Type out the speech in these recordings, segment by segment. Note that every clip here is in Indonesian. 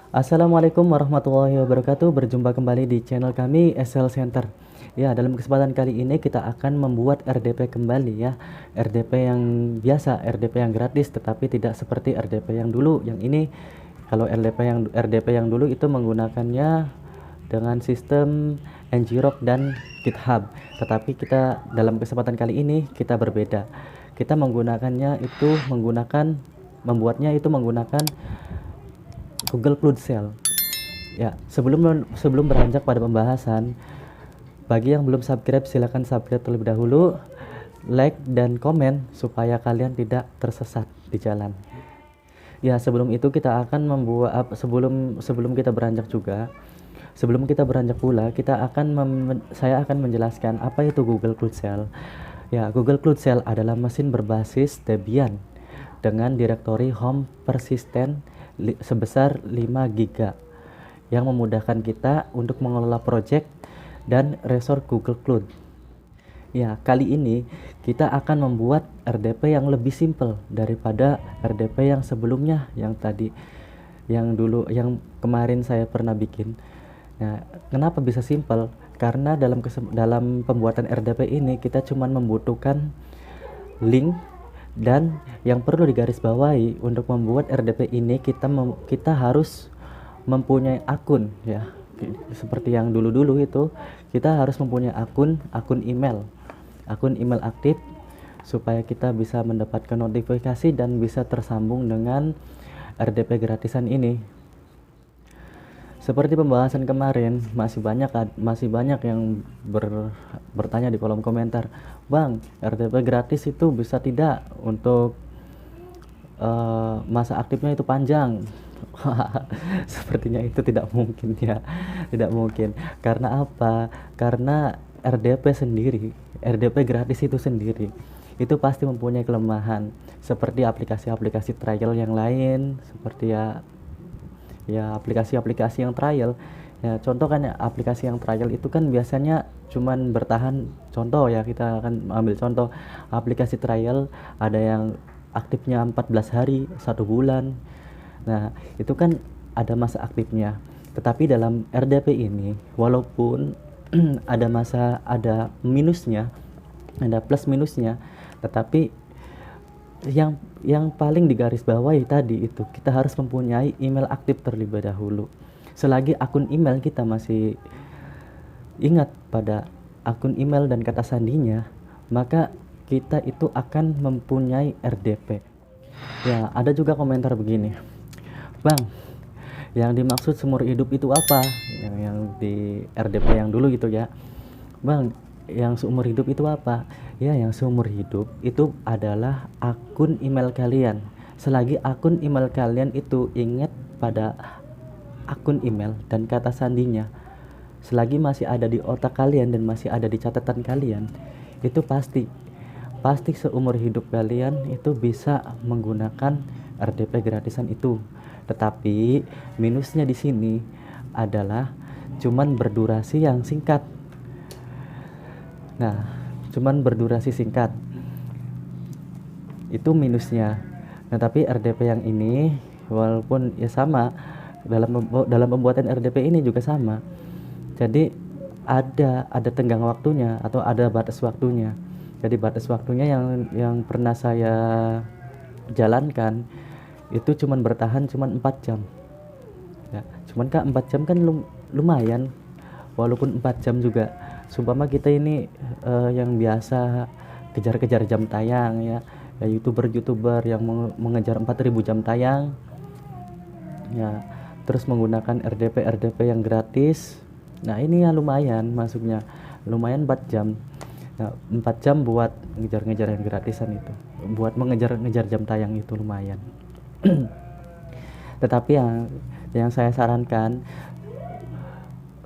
Assalamualaikum warahmatullahi wabarakatuh. Berjumpa kembali di channel kami SL Center. Ya, dalam kesempatan kali ini kita akan membuat RDP kembali ya. RDP yang biasa, RDP yang gratis, tetapi tidak seperti RDP yang dulu. Yang ini kalau RDP yang dulu itu menggunakannya dengan sistem ngrok dan GitHub. Tetapi kita dalam kesempatan kali ini kita berbeda. Kita membuatnya itu menggunakan Google Cloud Shell. Ya, sebelum beranjak pada pembahasan, bagi yang belum subscribe silakan subscribe terlebih dahulu, like dan komen supaya kalian tidak tersesat di jalan. Ya, sebelum itu kita akan membuat sebelum kita beranjak juga, sebelum kita beranjak pula, saya akan menjelaskan apa itu Google Cloud Shell. Ya, Google Cloud Shell adalah mesin berbasis Debian dengan direktori home persisten sebesar 5 GB yang memudahkan kita untuk mengelola project dan resource Google Cloud. Ya, kali ini kita akan membuat RDP yang lebih simple daripada RDP yang sebelumnya, yang kemarin saya pernah bikin. Nah, kenapa bisa simple? Karena dalam pembuatan RDP ini kita cuma membutuhkan link. Dan yang perlu digarisbawahi, untuk membuat RDP ini kita harus mempunyai akun ya. Seperti yang dulu-dulu itu, kita harus mempunyai akun email aktif supaya kita bisa mendapatkan notifikasi dan bisa tersambung dengan RDP gratisan ini. Seperti pembahasan kemarin, masih banyak yang bertanya di kolom komentar, "Bang, RDP gratis itu bisa tidak untuk masa aktifnya itu panjang?" Sepertinya itu tidak mungkin ya. Tidak mungkin. Karena apa? Karena RDP gratis itu sendiri itu pasti mempunyai kelemahan seperti aplikasi-aplikasi trial yang lain, seperti aplikasi-aplikasi yang trial. Ya, contoh kan ya, aplikasi yang trial itu kan biasanya cuman bertahan. Contoh ya, kita akan ambil contoh aplikasi trial, ada yang aktifnya 14 hari, 1 bulan. Nah, itu kan ada masa aktifnya. Tetapi dalam RDP ini, walaupun ada minusnya, ada plus minusnya, tetapi yang paling digarisbawahi tadi itu kita harus mempunyai email aktif terlebih dahulu. Selagi akun email kita masih ingat pada akun email dan kata sandinya, maka kita itu akan mempunyai RDP. Ya, ada juga komentar begini, "Bang, yang dimaksud seumur hidup itu apa?" Yang di RDP yang dulu gitu ya. "Bang, yang seumur hidup itu apa?" Ya, yang seumur hidup itu adalah akun email kalian. Selagi akun email kalian itu ingat pada akun email dan kata sandinya, selagi masih ada di otak kalian dan masih ada di catatan kalian, itu pasti seumur hidup kalian itu bisa menggunakan RDP gratisan itu. Tetapi minusnya di sini adalah cuman berdurasi yang singkat. Nah, cuman berdurasi singkat. Itu minusnya. Nah, tapi RDP yang ini walaupun ya sama, dalam pembuatan RDP ini juga sama. Jadi ada tenggang waktunya atau ada batas waktunya. Jadi batas waktunya yang pernah saya jalankan itu cuman bertahan 4 jam. Ya, cuman Kak 4 jam kan lumayan. Walaupun 4 jam juga, sumpama kita ini yang biasa kejar-kejar jam tayang ya, youtuber yang mengejar 4000 jam tayang ya, terus menggunakan RDP yang gratis. Nah, ini ya lumayan masuknya, lumayan 4 jam. Nah, 4 jam buat ngejar-ngejar yang gratisan itu, buat mengejar-ngejar jam tayang itu lumayan. Tetapi yang saya sarankan,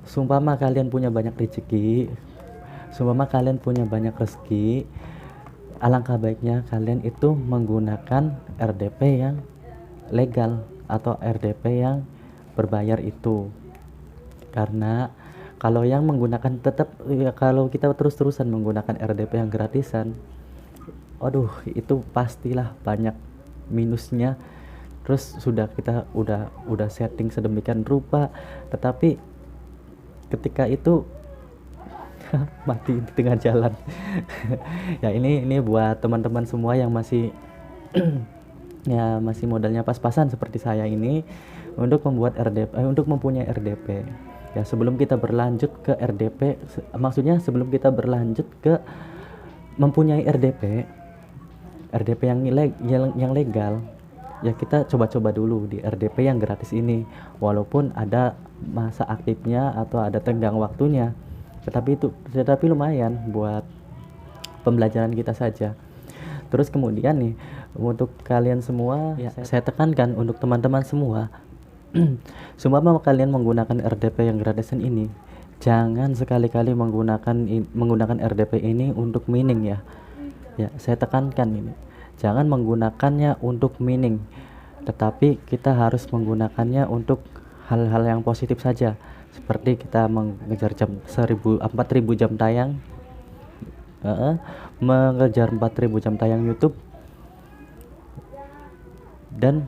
sumpama kalian punya banyak rezeki, alangkah baiknya kalian itu menggunakan RDP yang legal atau RDP yang berbayar itu. Karena kalau kalau kita terus-terusan menggunakan RDP yang gratisan, aduh, itu pastilah banyak minusnya terus kita udah setting sedemikian rupa, tetapi ketika itu mati di tengah jalan. Ya ini buat teman-teman semua yang masih ya masih modalnya pas-pasan seperti saya ini untuk membuat RDP, untuk mempunyai RDP. Ya sebelum kita berlanjut ke RDP, maksudnya sebelum kita berlanjut ke mempunyai RDP yang legal, ya kita coba-coba dulu di RDP yang gratis ini, walaupun ada masa aktifnya atau ada tenggang waktunya, tetapi lumayan buat pembelajaran kita saja. Terus kemudian nih, untuk kalian semua ya, saya tekankan untuk teman-teman semua, seumpama kalian menggunakan RDP yang gratisan ini, jangan sekali-kali menggunakan RDP ini untuk mining ya. Ya, saya tekankan ini. Jangan menggunakannya untuk mining, tetapi kita harus menggunakannya untuk hal-hal yang positif saja. Seperti kita mengejar 4.000 jam tayang, mengejar 4.000 jam tayang YouTube, dan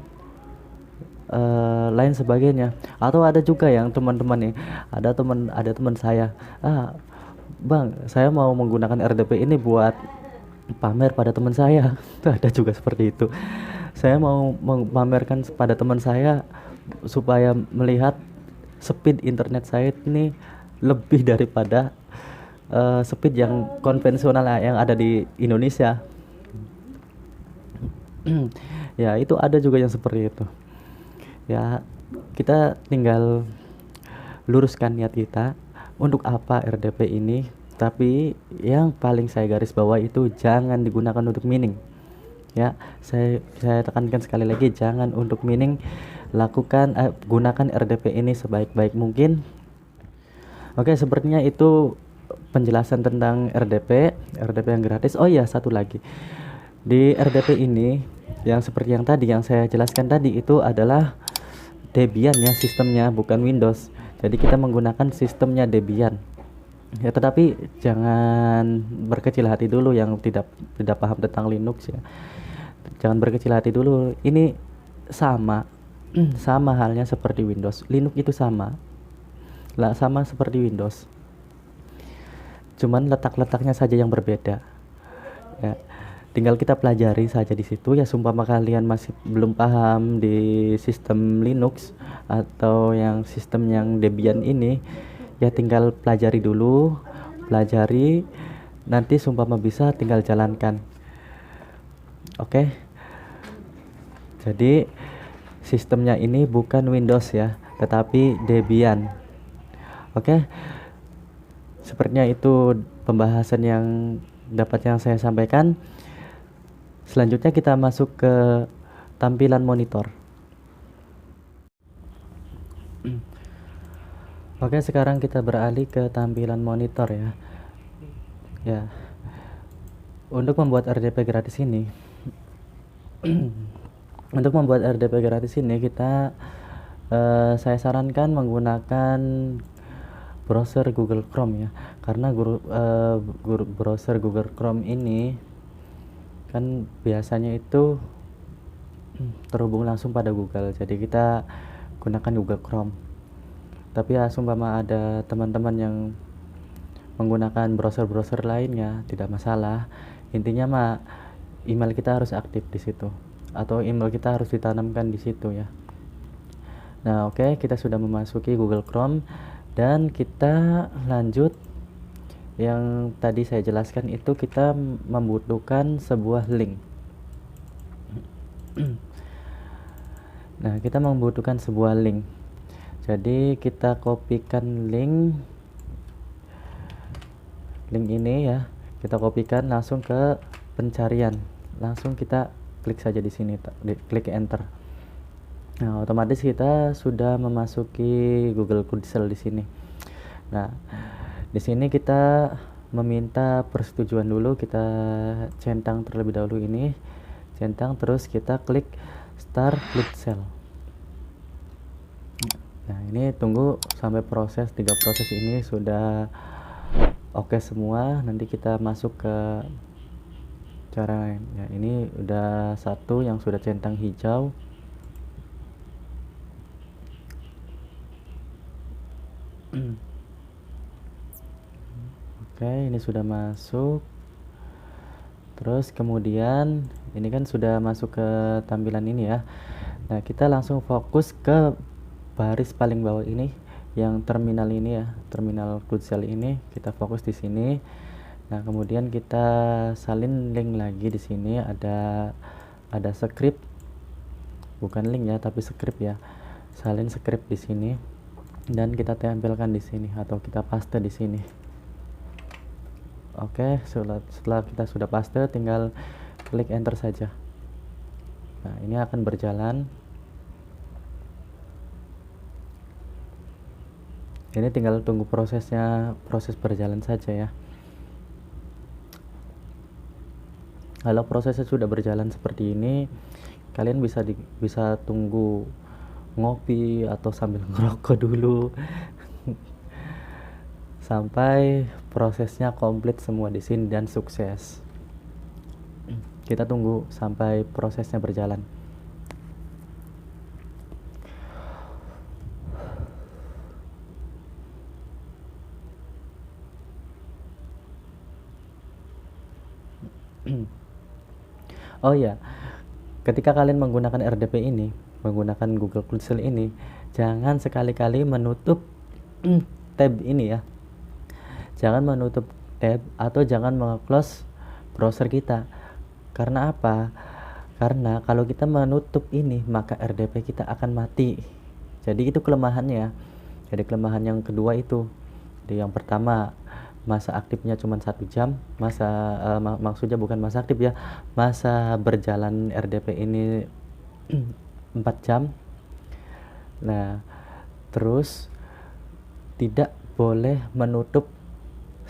lain sebagainya. Atau ada juga yang teman-teman nih, ada teman saya, bang, saya mau menggunakan RDP ini buat pamer pada teman saya. Ada juga seperti itu. Saya mau memamerkan pada teman saya supaya melihat speed internet saya ini lebih daripada speed yang konvensional yang ada di Indonesia. Ya itu ada juga yang seperti itu. Ya kita tinggal luruskan niat kita untuk apa RDP ini. Tapi yang paling saya garis bawah itu jangan digunakan untuk mining. Ya, saya tekankan sekali lagi, jangan untuk mining. Gunakan RDP ini sebaik-baik mungkin. Oke, sepertinya itu penjelasan tentang RDP yang gratis. Oh iya, satu lagi. Di RDP ini yang seperti yang tadi yang saya jelaskan tadi itu adalah Debian ya sistemnya, bukan Windows. Jadi kita menggunakan sistemnya Debian. Ya, tetapi jangan berkecil hati dulu yang tidak paham tentang Linux ya. Jangan berkecil hati dulu. Ini sama sama halnya seperti Windows. Linux itu sama seperti Windows. Cuman letak-letaknya saja yang berbeda. Ya, tinggal kita pelajari saja di situ ya. Sumpama kalian masih belum paham di sistem Linux atau yang sistem yang Debian ini, ya tinggal pelajari dulu, nanti sumpama bisa tinggal jalankan. Oke. Jadi sistemnya ini bukan Windows ya, tetapi Debian. Oke. Sepertinya itu pembahasan yang dapat saya sampaikan. Selanjutnya kita masuk ke tampilan monitor. Oke, sekarang kita beralih ke tampilan monitor ya. Ya. Untuk membuat RDP gratis ini kita saya sarankan menggunakan browser Google Chrome ya. Karena browser Google Chrome ini kan biasanya itu terhubung langsung pada Google. Jadi kita gunakan Google Chrome. Tapi ya sumpama ada teman-teman yang menggunakan browser lainnya tidak masalah. Intinya email kita harus aktif di situ atau email kita harus ditanamkan di situ ya. Nah, oke, kita sudah memasuki Google Chrome dan kita lanjut. Yang tadi saya jelaskan itu kita membutuhkan sebuah link. Nah, kita membutuhkan sebuah link. Jadi kita kopikan link ini ya, kita kopikan langsung ke pencarian, langsung kita klik saja di sini, klik enter. Nah, otomatis kita sudah memasuki Google Chrome di sini. Nah, di sini kita meminta persetujuan dulu, kita centang terlebih dahulu ini, terus kita klik Start Cell. Nah, ini tunggu sampai 3 proses ini sudah oke semua. Nanti kita masuk ke cara lain. Ya, ini udah satu yang sudah centang hijau. Oke, ini sudah masuk. Terus kemudian ini kan sudah masuk ke tampilan ini ya. Nah, kita langsung fokus ke baris paling bawah ini, yang terminal ini ya, terminal Cloudshell ini. Kita fokus di sini. Nah, kemudian kita salin link lagi di sini, ada script, bukan link ya, tapi script ya. Salin script di sini dan kita tempelkan di sini atau kita paste di sini. Oke, setelah kita sudah paste, tinggal klik enter saja. Nah, ini akan berjalan. Ini tinggal tunggu proses berjalan saja ya. Kalau prosesnya sudah berjalan seperti ini, kalian bisa tunggu ngopi atau sambil ngerokok dulu sampai prosesnya komplit semua di sini dan sukses. Kita tunggu sampai prosesnya berjalan. Oh ya, ketika kalian menggunakan RDP ini, menggunakan Google Cloudshell ini, jangan sekali-kali menutup tab ini ya. Jangan menutup tab atau jangan meng-close browser kita. Karena apa? Karena kalau kita menutup ini, maka RDP kita akan mati. Jadi itu kelemahannya. Jadi kelemahan yang kedua itu. Jadi yang pertama, masa aktifnya cuma 1 jam, maksudnya bukan masa aktif ya, masa berjalan RDP ini 4 jam. Nah, terus tidak boleh menutup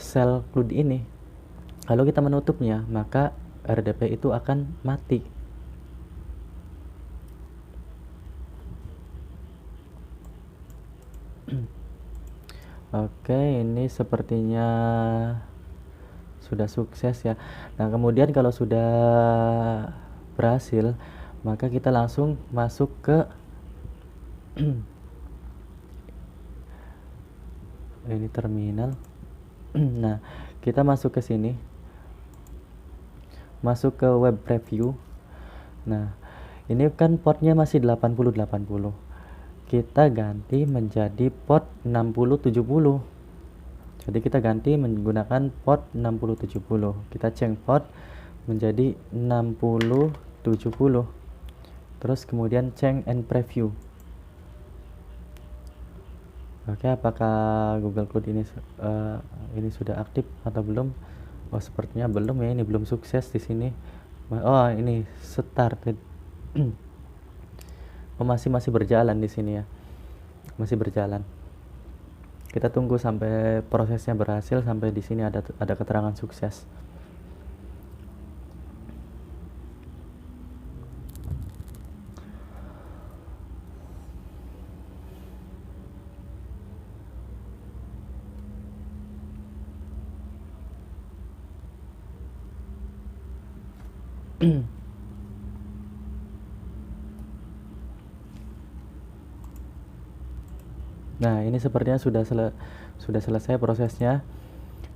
sel cloud ini. Kalau kita menutupnya, maka RDP itu akan mati. Oke, ini sepertinya sudah sukses ya. Nah, kemudian kalau sudah berhasil, maka kita langsung masuk ke ini terminal. Nah, kita masuk ke sini, masuk ke web preview. Nah, ini kan portnya masih 8080, kita ganti menjadi port 6070. Jadi kita ganti menggunakan port 6070. Kita change port menjadi 6070. Terus kemudian change and preview. Oke, apakah Google Cloud ini sudah aktif atau belum? Oh, sepertinya belum ya, ini belum sukses di sini. Oh, ini started. Oh, masih berjalan di sini ya. Masih berjalan. Kita tunggu sampai prosesnya berhasil, sampai di sini ada keterangan sukses. Nah, ini sepertinya sudah selesai prosesnya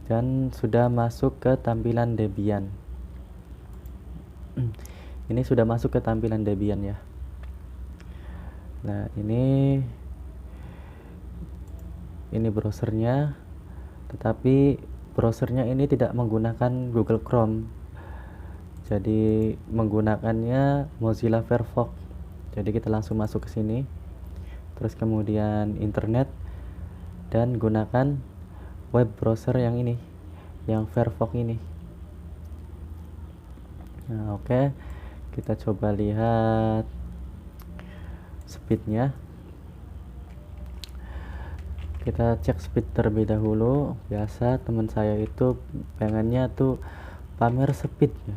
dan sudah masuk ke tampilan Debian. Ini sudah masuk ke tampilan Debian ya. Nah, ini browsernya, tetapi browsernya ini tidak menggunakan Google Chrome. Jadi menggunakannya Mozilla Firefox. Jadi kita langsung masuk ke sini. Terus kemudian internet dan gunakan web browser yang ini, yang Firefox ini. Nah, oke. Kita coba lihat speednya. Kita cek speed terlebih dahulu. Biasa teman saya itu pengennya tuh pamer speed ya.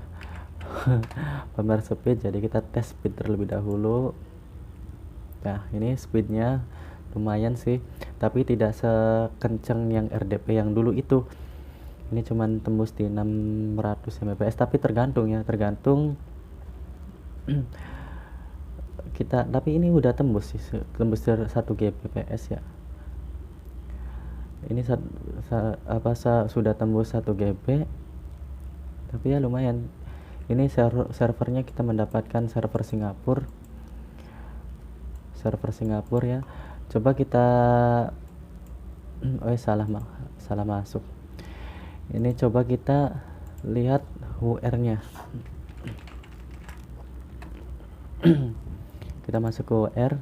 Pamer speed, jadi kita tes speed terlebih dahulu. Nah, ini speednya lumayan sih, tapi tidak sekencang yang RDP yang dulu itu. Ini cuman tembus di 600 Mbps, tapi tergantung kita, tapi ini udah tembus sih, tembus 1 Gbps ya. Ini sudah tembus 1 GB, tapi ya lumayan. Ini servernya kita mendapatkan server Singapura ya. Coba kita salah masuk. Ini coba kita lihat UR-nya. Kita masuk ke UR.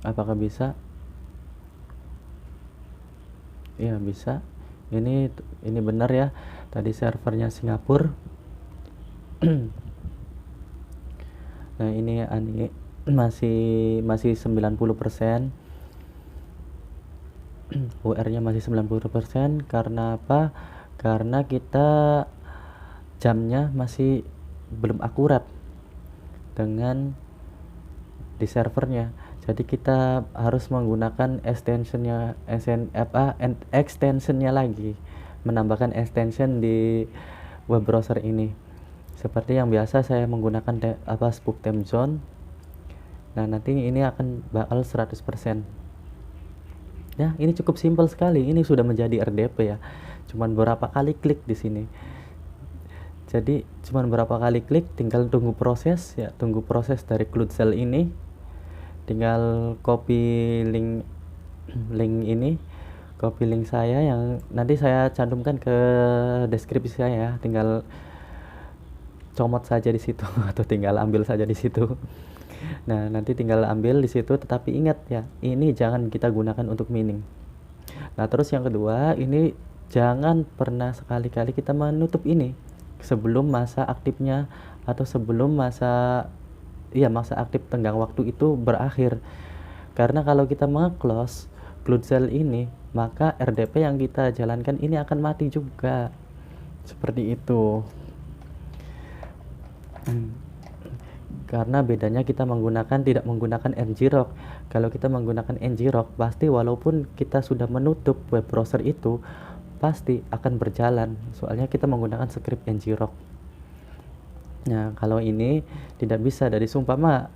Apakah bisa? Iya, bisa. Ini benar ya. Tadi servernya Singapura. Nah, ini masih 90%. UR-nya masih 90%. Karena apa? Karena kita jamnya masih belum akurat dengan di servernya. Jadi kita harus menggunakan extensionnya lagi, menambahkan extension di web browser ini. Seperti yang biasa saya menggunakan spook time zone. Nah, nanti ini akan bakal 100%. Ya, ini cukup simpel sekali. Ini sudah menjadi RDP ya. Cuman beberapa kali klik di sini. Jadi cuman beberapa kali klik, tinggal tunggu proses dari Cloudzel ini. Tinggal copy link saya yang nanti saya cantumkan ke deskripsi saya. Tinggal comot saja di situ atau tinggal ambil saja di situ. Nah, nanti tinggal ambil di situ, tetapi ingat ya, ini jangan kita gunakan untuk mining. Nah, terus yang kedua, ini jangan pernah sekali-kali kita menutup ini sebelum masa aktifnya atau sebelum masa aktif tenggang waktu itu berakhir. Karena kalau kita meng-close Cloudzel ini, maka RDP yang kita jalankan ini akan mati juga. Seperti itu. Karena bedanya kita tidak menggunakan ngrok. Kalau kita menggunakan ngrok, pasti walaupun kita sudah menutup web browser itu, pasti akan berjalan. Soalnya kita menggunakan script ngrok. Nah, kalau ini tidak bisa. Dari sumpama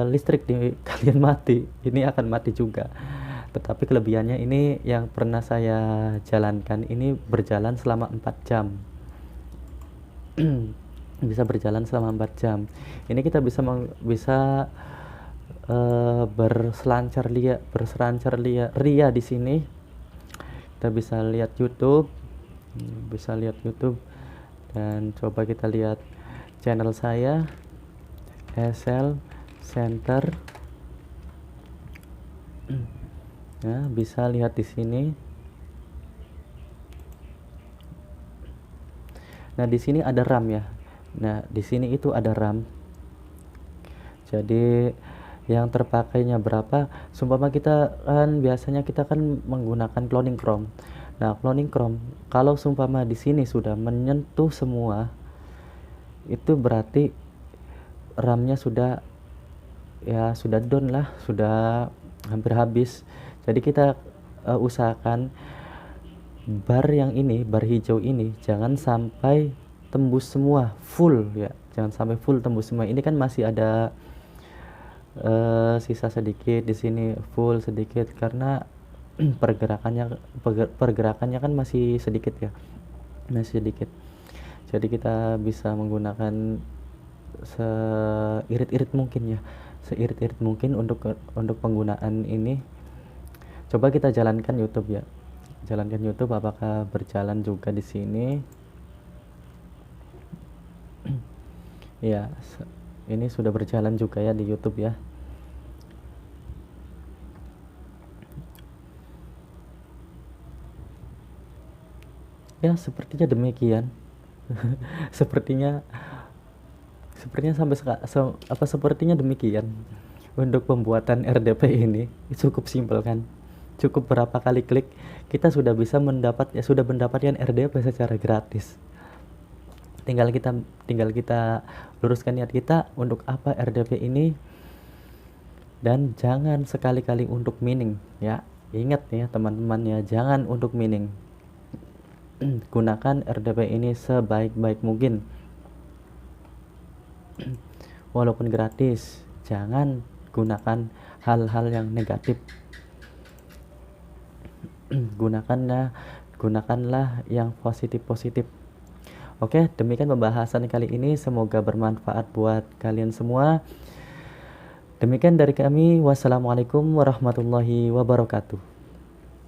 listrik di kalian mati, ini akan mati juga. Tetapi kelebihannya ini yang pernah saya jalankan ini berjalan selama 4 jam. Bisa berjalan selama 4 jam. Ini kita bisa berselancar ria di sini. Kita bisa lihat YouTube, dan coba kita lihat channel saya, SL Center. Nah, bisa lihat di sini. Nah, di sini ada RAM ya. Nah, di sini itu ada RAM. Jadi yang terpakainya berapa? Sumpama kita kan biasanya kita kan menggunakan cloning Chrome. Nah, cloning Chrome kalau sumpama di sini sudah menyentuh semua, itu berarti RAM-nya sudah down lah, sudah hampir habis. Jadi kita usahakan bar hijau ini jangan sampai tembus semua full ya, jangan sampai full tembus semua. Ini kan masih ada sisa sedikit di sini, full sedikit karena pergerakannya kan masih sedikit ya, jadi kita bisa menggunakan seirit-irit mungkin untuk penggunaan ini. Coba kita jalankan YouTube ya, apakah berjalan juga di sini. Ya, ini sudah berjalan juga ya di YouTube ya. Ya, sepertinya demikian. sepertinya sepertinya demikian untuk pembuatan RDP ini. Cukup simpel kan, cukup berapa kali klik kita sudah mendapatkan RDP secara gratis. Tinggal kita luruskan niat kita untuk apa RDP ini, dan jangan sekali-kali untuk mining ya. Ingat ya teman-teman ya, jangan untuk mining. Gunakan RDP ini sebaik-baik mungkin. Walaupun gratis, jangan gunakan hal-hal yang negatif. Gunakanlah yang positif-positif. Oke, demikian pembahasan kali ini, semoga bermanfaat buat kalian semua. Demikian dari kami, wassalamualaikum warahmatullahi wabarakatuh.